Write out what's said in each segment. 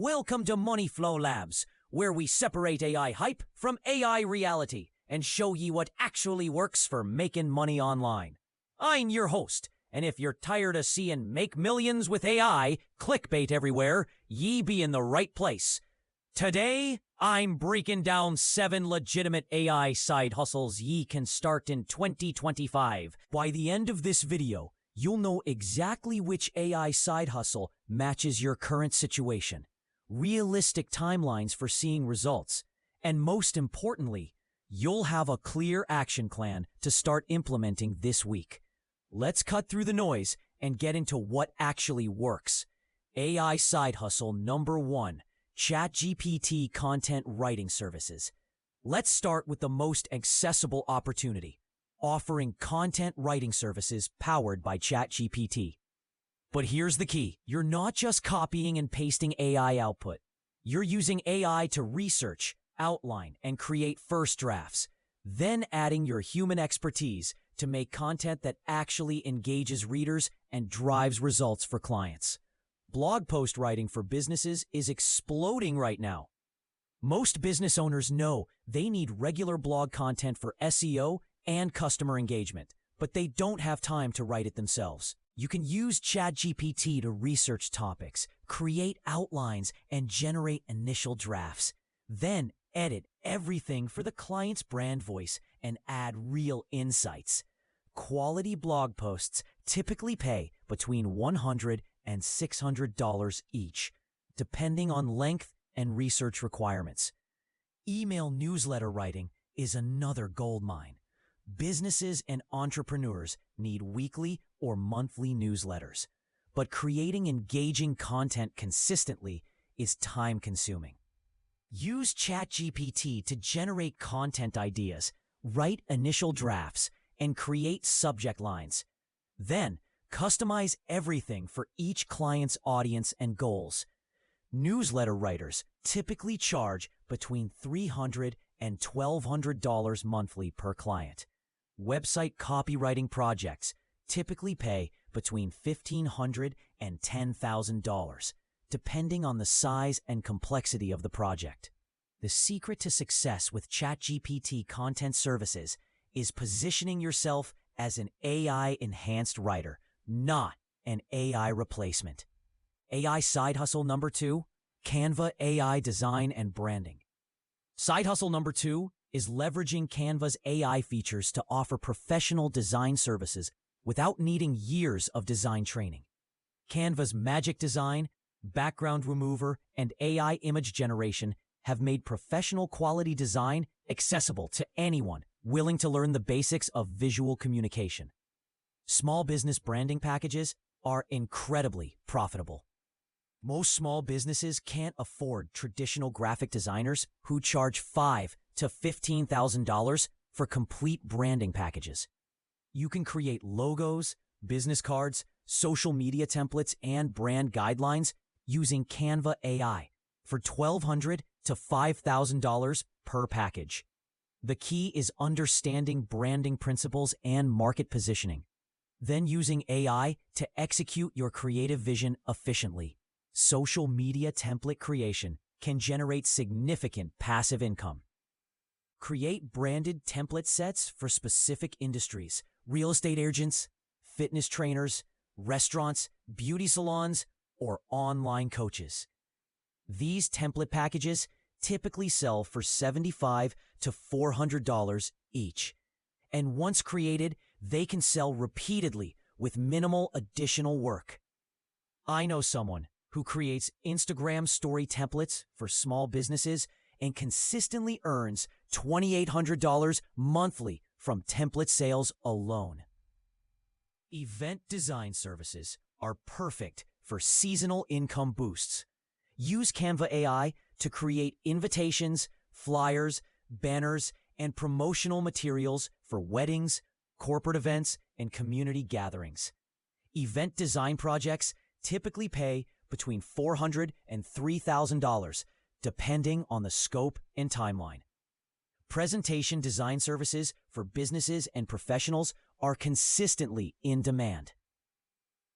Welcome to Money Flow Labs, where we separate AI hype from AI reality and show ye what actually works for making money online. I'm your host, and if you're tired of seeing make millions with AI, clickbait everywhere, ye be in the right place. Today, I'm breaking down 7 legitimate AI side hustles ye can start in 2025. By the end of this video, you'll know exactly which AI side hustle matches your current situation, realistic timelines for seeing results, and most importantly, you'll have a clear action plan to start implementing this week. Let's cut through the noise and get into what actually works. AI side hustle number 1, ChatGPT content writing services. Let's start with the most accessible opportunity, offering content writing services powered by ChatGPT. But here's the key. You're not just copying and pasting AI output. You're using AI to research, outline, and create first drafts, then adding your human expertise to make content that actually engages readers and drives results for clients. Blog post writing for businesses is exploding right now. Most business owners know they need regular blog content for SEO and customer engagement, but they don't have time to write it themselves. You can use ChatGPT to research topics, create outlines, and generate initial drafts. Then edit everything for the client's brand voice and add real insights. Quality blog posts typically pay between $100 and $600 each, depending on length and research requirements. Email newsletter writing is another goldmine. Businesses and entrepreneurs need weekly or monthly newsletters, but creating engaging content consistently is time-consuming. Use ChatGPT to generate content ideas, write initial drafts, and create subject lines. Then, customize everything for each client's audience and goals. Newsletter writers typically charge between $300 and $1,200 monthly per client. Website copywriting projects typically pay between $1,500 and $10,000, depending on the size and complexity of the project. The secret to success with ChatGPT content services is positioning yourself as an AI-enhanced writer, not an AI replacement. AI side hustle number 2, Canva AI design and branding. Side hustle number 2 is leveraging Canva's AI features to offer professional design services without needing years of design training. Canva's magic design, background remover, and AI image generation have made professional quality design accessible to anyone willing to learn the basics of visual communication. Small business branding packages are incredibly profitable. Most small businesses can't afford traditional graphic designers who charge $5,000 to $15,000 for complete branding packages. You can create logos, business cards, social media templates, and brand guidelines using Canva AI for $1,200 to $5,000 per package. The key is understanding branding principles and market positioning, then using AI to execute your creative vision efficiently. Social media template creation can generate significant passive income. Create branded template sets for specific industries: real estate agents, fitness trainers, restaurants, beauty salons, or online coaches. These template packages typically sell for $75 to $400 each, and once created, they can sell repeatedly with minimal additional work. I know someone who creates Instagram story templates for small businesses and consistently earns $2,800 monthly from template sales alone. Event design services are perfect for seasonal income boosts. Use Canva AI to create invitations, flyers, banners, and promotional materials for weddings, corporate events, and community gatherings. Event design projects typically pay between $400 and $3,000, depending on the scope and timeline. Presentation design services for businesses and professionals are consistently in demand.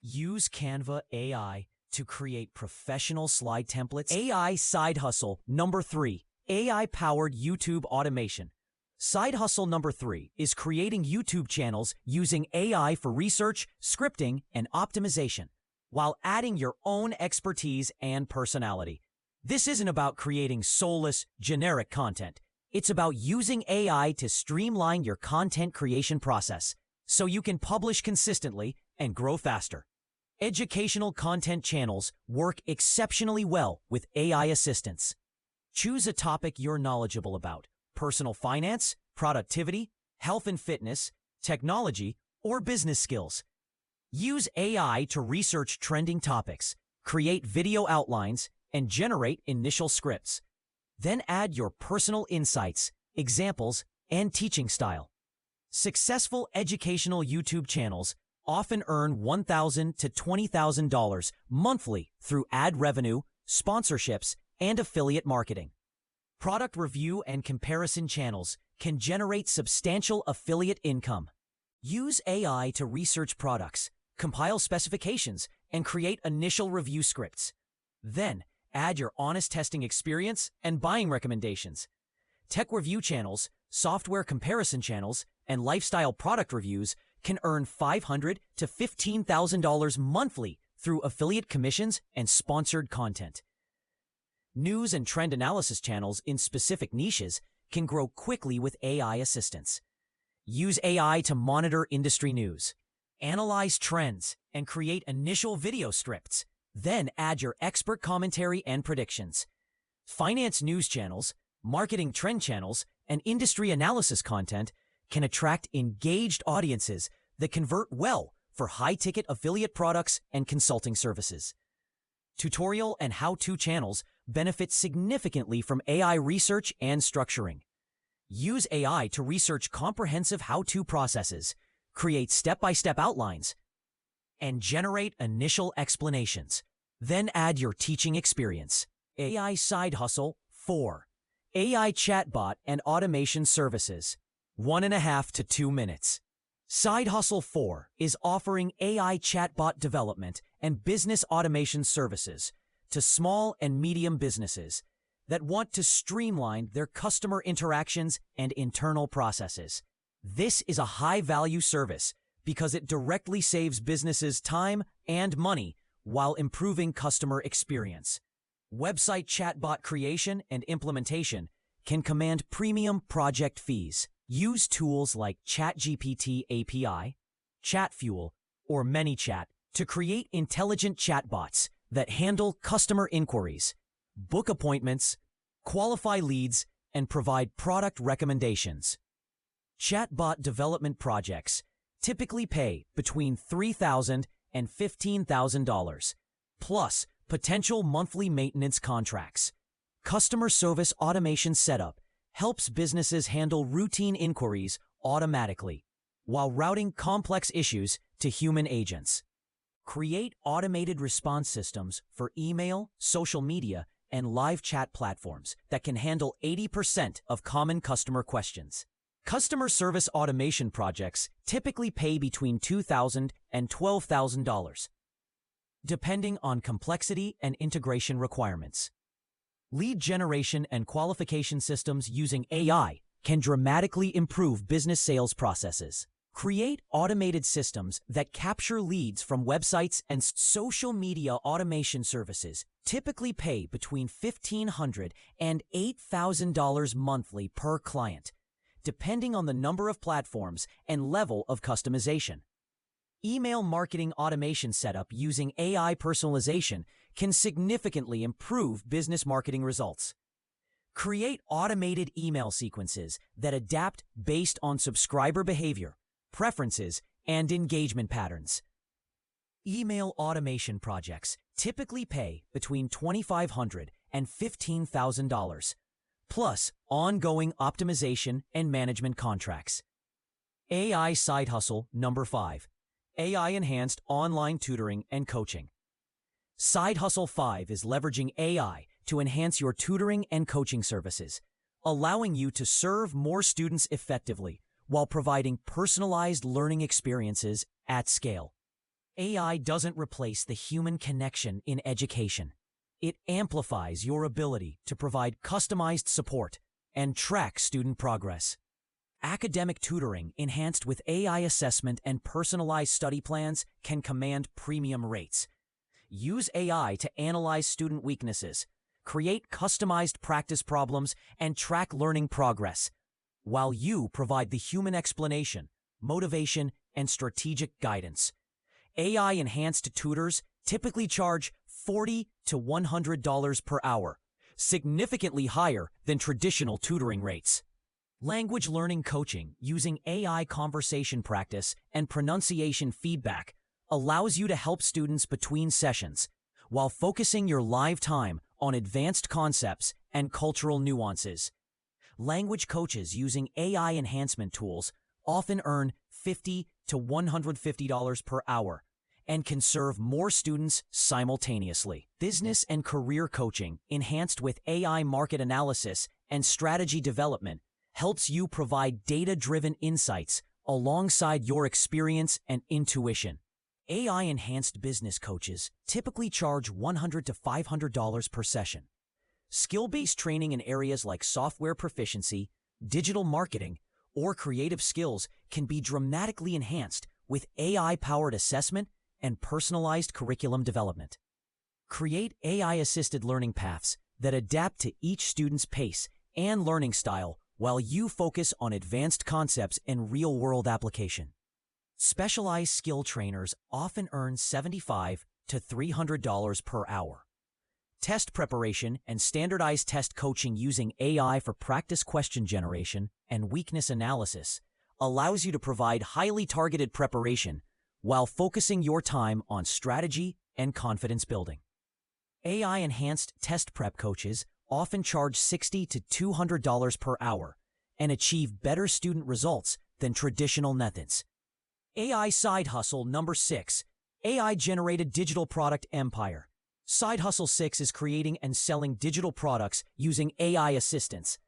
Use Canva AI to create professional slide templates. AI side hustle number 3, AI-powered YouTube automation. Side hustle number 3 is creating YouTube channels using AI for research, scripting, and optimization, while adding your own expertise and personality. This isn't about creating soulless, generic content. It's about using AI to streamline your content creation process so you can publish consistently and grow faster. Educational content channels work exceptionally well with AI assistance. Choose a topic you're knowledgeable about: personal finance, productivity, health and fitness, technology, or business skills. Use AI to research trending topics, create video outlines, and generate initial scripts. Then add your personal insights, examples, and teaching style. Successful educational YouTube channels often earn $1,000 to $20,000 monthly through ad revenue, sponsorships, and affiliate marketing. Product review and comparison channels can generate substantial affiliate income. Use AI to research products, compile specifications, and create initial review scripts. Then, add your honest testing experience and buying recommendations. Tech review channels, software comparison channels, and lifestyle product reviews can earn $500 to $15,000 monthly through affiliate commissions and sponsored content. News and trend analysis channels in specific niches can grow quickly with AI assistance. Use AI to monitor industry news, analyze trends, and create initial video scripts. Then add your expert commentary and predictions. Finance news channels, marketing trend channels, and industry analysis content can attract engaged audiences that convert well for high-ticket affiliate products and consulting services. Tutorial and how-to channels benefit significantly from AI research and structuring. Use AI to research comprehensive how-to processes, create step-by-step outlines, and generate initial explanations. Then add your teaching experience. AI side hustle 4. AI chatbot and automation services. 1.5 to 2 minutes. Side hustle 4 is offering AI chatbot development and business automation services to small and medium businesses that want to streamline their customer interactions and internal processes. This is a high-value service because it directly saves businesses time and money while improving customer experience. Website chatbot creation and implementation can command premium project fees. Use tools like ChatGPT API, ChatFuel, or ManyChat to create intelligent chatbots that handle customer inquiries, book appointments, qualify leads, and provide product recommendations. Chatbot development projects typically pay between $3,000 and $15,000, plus potential monthly maintenance contracts. Customer service automation setup helps businesses handle routine inquiries automatically, while routing complex issues to human agents. Create automated response systems for email, social media, and live chat platforms that can handle 80% of common customer questions. Customer service automation projects typically pay between $2,000 and $12,000, depending on complexity and integration requirements. Lead generation and qualification systems using AI can dramatically improve business sales processes. Create automated systems that capture leads from websites and social media automation services typically pay between $1,500 and $8,000 monthly per client, depending on the number of platforms and level of customization. Email marketing automation setup using AI personalization can significantly improve business marketing results. Create automated email sequences that adapt based on subscriber behavior, preferences, and engagement patterns. Email automation projects typically pay between $2,500 and $15,000, plus ongoing optimization and management contracts. AI side hustle number 5. AI-enhanced online tutoring and coaching. Side Hustle 5 is leveraging AI to enhance your tutoring and coaching services, allowing you to serve more students effectively while providing personalized learning experiences at scale. AI doesn't replace the human connection in education. It amplifies your ability to provide customized support and track student progress. Academic tutoring enhanced with AI assessment and personalized study plans can command premium rates. Use AI to analyze student weaknesses, create customized practice problems, and track learning progress, while you provide the human explanation, motivation, and strategic guidance. AI-enhanced tutors typically charge $40 to $100 per hour, significantly higher than traditional tutoring rates. Language learning coaching using AI conversation practice and pronunciation feedback allows you to help students between sessions while focusing your live time on advanced concepts and cultural nuances. Language coaches using AI enhancement tools often earn $50 to $150 per hour and can serve more students simultaneously. Business and career coaching enhanced with AI market analysis and strategy development helps you provide data-driven insights alongside your experience and intuition. AI-enhanced business coaches typically charge $100 to $500 per session. Skill-based training in areas like software proficiency, digital marketing, or creative skills can be dramatically enhanced with AI-powered assessment and personalized curriculum development. Create AI-assisted learning paths that adapt to each student's pace and learning style while you focus on advanced concepts and real-world application. Specialized skill trainers often earn $75 to $300 per hour. Test preparation and standardized test coaching using AI for practice question generation and weakness analysis allows you to provide highly targeted preparation while focusing your time on strategy and confidence building. AI-enhanced test prep coaches often charge $60 to $200 per hour and achieve better student results than traditional methods. AI Side Hustle number 6, AI-generated digital product empire. Side Hustle 6 is creating and selling digital products using AI assistance,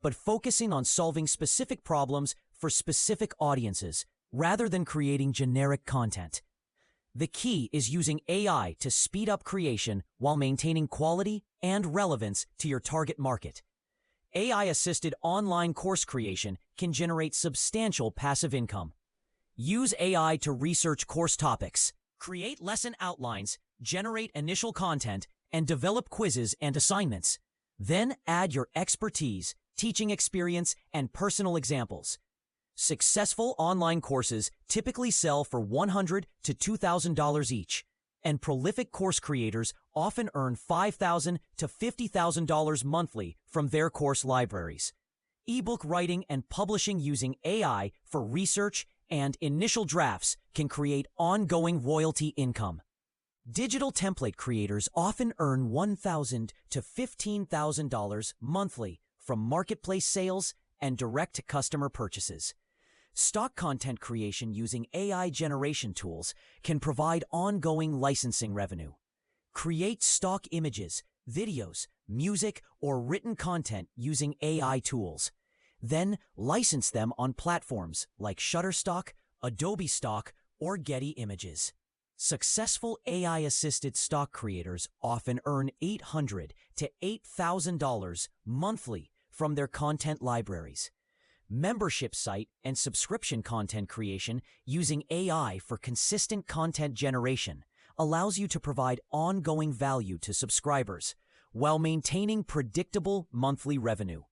but focusing on solving specific problems for specific audiences rather than creating generic content. The key is using AI to speed up creation while maintaining quality and relevance to your target market. AI-assisted online course creation can generate substantial passive income. Use AI to research course topics, create lesson outlines, generate initial content, and develop quizzes and assignments. Then add your expertise, teaching experience, and personal examples. Successful online courses typically sell for $100 to $2,000 each, and prolific course creators often earn $5,000 to $50,000 monthly from their course libraries. Ebook writing and publishing using AI for research and initial drafts can create ongoing royalty income. Digital template creators often earn $1,000 to $15,000 monthly from marketplace sales and direct-to-customer purchases. Stock content creation using AI generation tools can provide ongoing licensing revenue. Create stock images, videos, music, or written content using AI tools. Then license them on platforms like Shutterstock, Adobe Stock, or Getty Images. Successful AI-assisted stock creators often earn $800 to $8,000 monthly from their content libraries. Membership site and subscription content creation using AI for consistent content generation allows you to provide ongoing value to subscribers while maintaining predictable monthly revenue.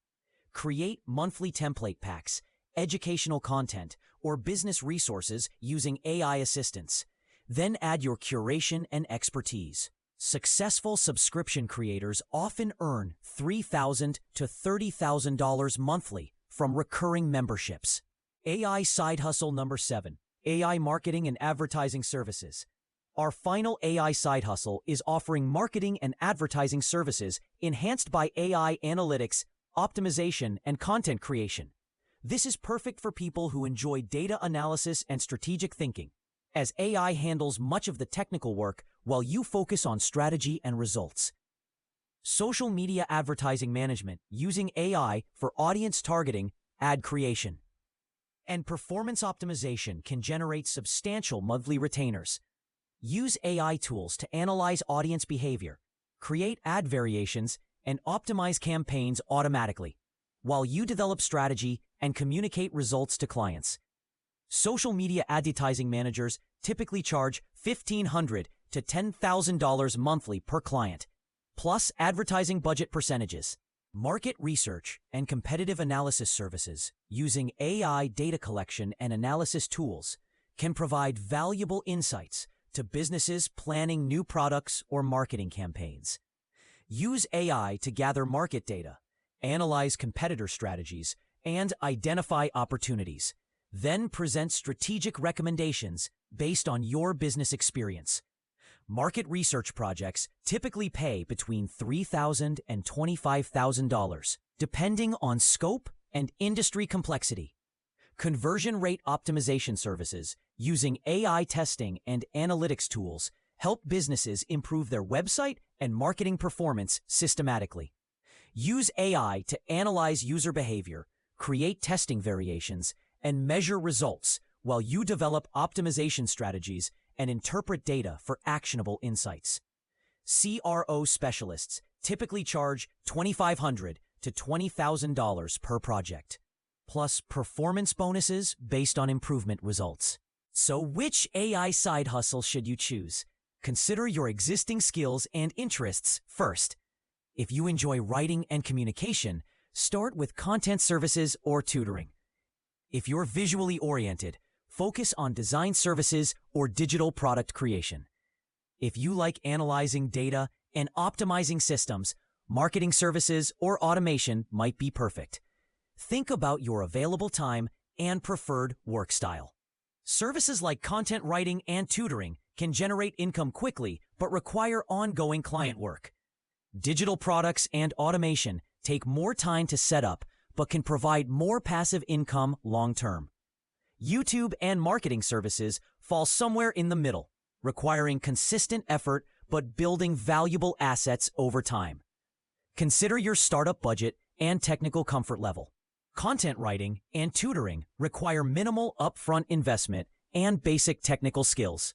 Create monthly template packs, educational content, or business resources using AI assistance. Then add your curation and expertise. Successful subscription creators often earn $3,000 to $30,000 monthly from recurring memberships. AI Side Hustle number 7, AI Marketing and Advertising Services. Our final AI side hustle is offering marketing and advertising services enhanced by AI analytics, optimization, and content creation. This is perfect for people who enjoy data analysis and strategic thinking, as AI handles much of the technical work while you focus on strategy and results. Social media advertising management using AI for audience targeting, ad creation, and performance optimization can generate substantial monthly retainers. Use AI tools to analyze audience behavior, create ad variations, and optimize campaigns automatically, while you develop strategy and communicate results to clients. Social media advertising managers typically charge $1,500 to $10,000 monthly per client, plus advertising budget percentages. Market research and competitive analysis services using AI data collection and analysis tools can provide valuable insights to businesses planning new products or marketing campaigns. Use AI to gather market data, analyze competitor strategies, and identify opportunities. Then present strategic recommendations based on your business experience. Market research projects typically pay between $3,000 and $25,000, depending on scope and industry complexity. Conversion rate optimization services using AI testing and analytics tools help businesses improve their website and marketing performance systematically. Use AI to analyze user behavior, create testing variations, and measure results while you develop optimization strategies and interpret data for actionable insights. CRO specialists typically charge $2,500 to $20,000 per project, plus performance bonuses based on improvement results. So which AI side hustle should you choose? Consider your existing skills and interests first. If you enjoy writing and communication, start with content services or tutoring. If you're visually oriented, focus on design services or digital product creation. If you like analyzing data and optimizing systems, marketing services or automation might be perfect. Think about your available time and preferred work style. Services like content writing and tutoring can generate income quickly but require ongoing client work. Digital products and automation take more time to set up but can provide more passive income long-term. YouTube and marketing services fall somewhere in the middle, requiring consistent effort but building valuable assets over time. Consider your startup budget and technical comfort level. Content writing and tutoring require minimal upfront investment and basic technical skills.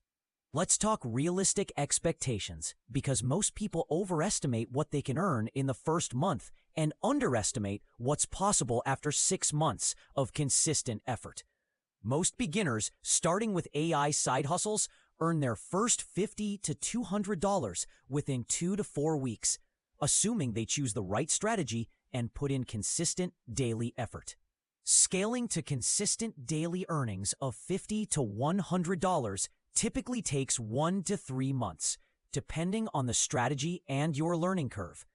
Let's talk realistic expectations, because most people overestimate what they can earn in the first month and underestimate what's possible after 6 months of consistent effort. Most beginners starting with AI side hustles earn their first $50 to $200 within 2 to 4 weeks, assuming they choose the right strategy and put in consistent daily effort. Scaling to consistent daily earnings of $50 to $100 typically takes 1 to 3 months, depending on the strategy and your learning curve.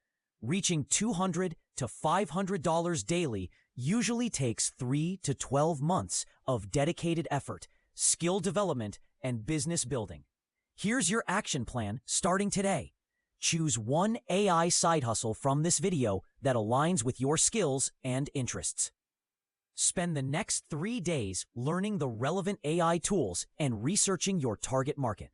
Reaching $200 to $500 daily usually takes 3 to 12 months of dedicated effort, skill development, and business building. Here's your action plan starting today. Choose one AI side hustle from this video that aligns with your skills and interests. Spend the next 3 days learning the relevant AI tools and researching your target market.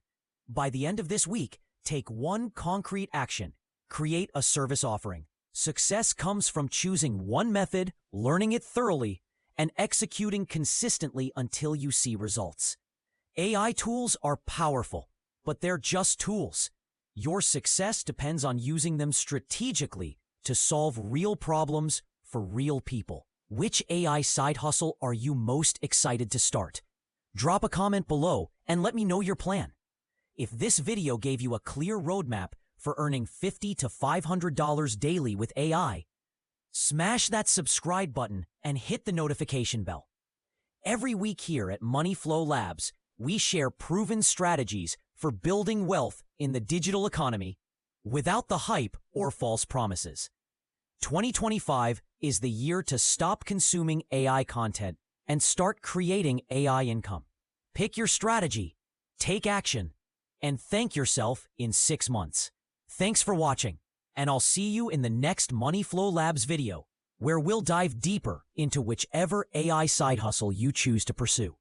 By the end of this week, take one concrete action. Create a service offering. Success comes from choosing one method, learning it thoroughly, and executing consistently until you see results. AI tools are powerful, but they're just tools. Your success depends on using them strategically to solve real problems for real people. Which AI side hustle are you most excited to start? Drop a comment below and let me know your plan. If this video gave you a clear roadmap for earning $50 to $500 daily with AI, smash that subscribe button and hit the notification bell. Every week here at Money Flow Labs, we share proven strategies for building wealth in the digital economy without the hype or false promises. 2025 is the year to stop consuming AI content and start creating AI income. Pick your strategy, take action, and thank yourself in 6 months. Thanks for watching, and I'll see you in the next Money Flow Labs video, where we'll dive deeper into whichever AI side hustle you choose to pursue.